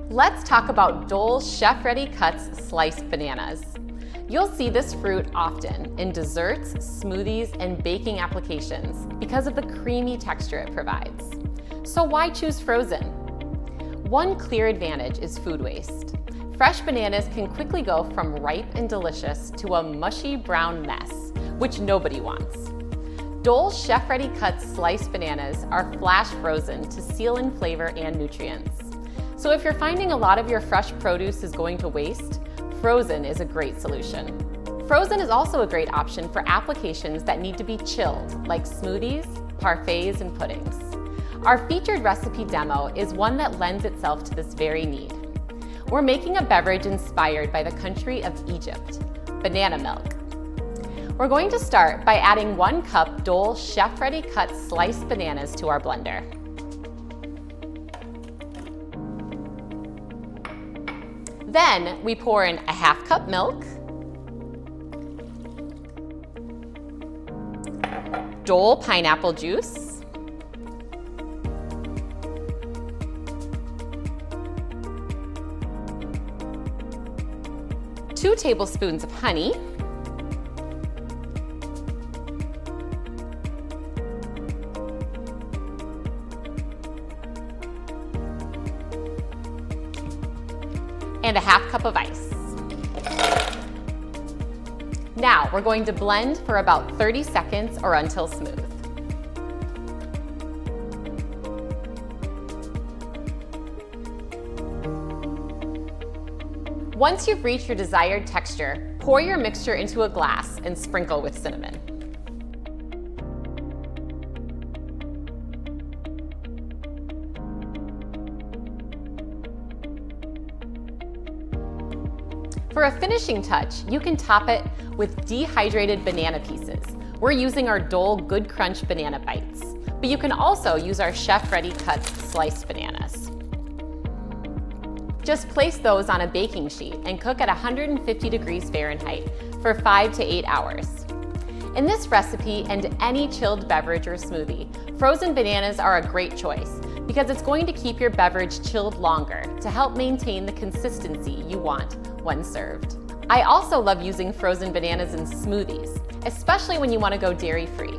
Let's talk about Dole Chef-Ready Cuts sliced bananas. You'll see this fruit often in desserts, smoothies, and baking applications because of the creamy texture it provides. So why choose frozen? One clear advantage is food waste. Fresh bananas can quickly go from ripe and delicious to a mushy brown mess, which nobody wants. Dole Chef-Ready Cuts sliced bananas are flash frozen to seal in flavor and nutrients. So if you're finding a lot of your fresh produce is going to waste, frozen is a great solution. Frozen is also a great option for applications that need to be chilled, like smoothies, parfaits, and puddings. Our featured recipe demo is one that lends itself to this very need. We're making a beverage inspired by the country of Egypt, banana milk. We're going to start by adding 1 cup Dole Chef-Ready Cut sliced bananas to our blender. Then we pour in a 1/2 cup milk, Dole pineapple juice, two tablespoons of honey, and a 1/2 cup of ice. Now we're going to blend for about 30 seconds or until smooth. Once you've reached your desired texture, pour your mixture into a glass and sprinkle with cinnamon. For a finishing touch, you can top it with dehydrated banana pieces. We're using our Dole Good Crunch banana bites, but you can also use our Chef-Ready Cuts sliced bananas. Just place those on a baking sheet and cook at 150 degrees Fahrenheit for 5 to 8 hours. In this recipe and any chilled beverage or smoothie, frozen bananas are a great choice because it's going to keep your beverage chilled longer to help maintain the consistency you want when served. I also love using frozen bananas in smoothies, especially when you want to go dairy-free.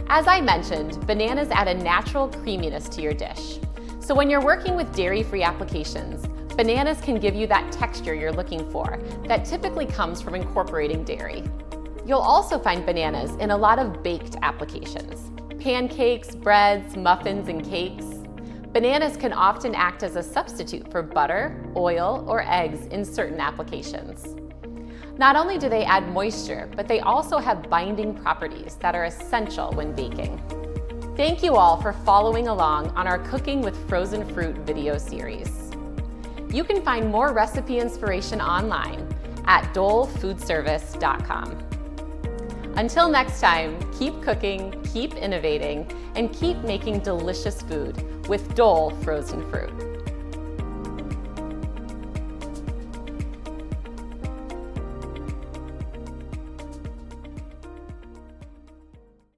As I mentioned, bananas add a natural creaminess to your dish. So when you're working with dairy-free applications, bananas can give you that texture you're looking for that typically comes from incorporating dairy. You'll also find bananas in a lot of baked applications. Pancakes, breads, muffins, and cakes. Bananas can often act as a substitute for butter, oil, or eggs in certain applications. Not only do they add moisture, but they also have binding properties that are essential when baking. Thank you all for following along on our Cooking with Frozen Fruit video series. You can find more recipe inspiration online at dolefoodservice.com. Until next time, keep cooking, keep innovating, and keep making delicious food with Dole frozen fruit.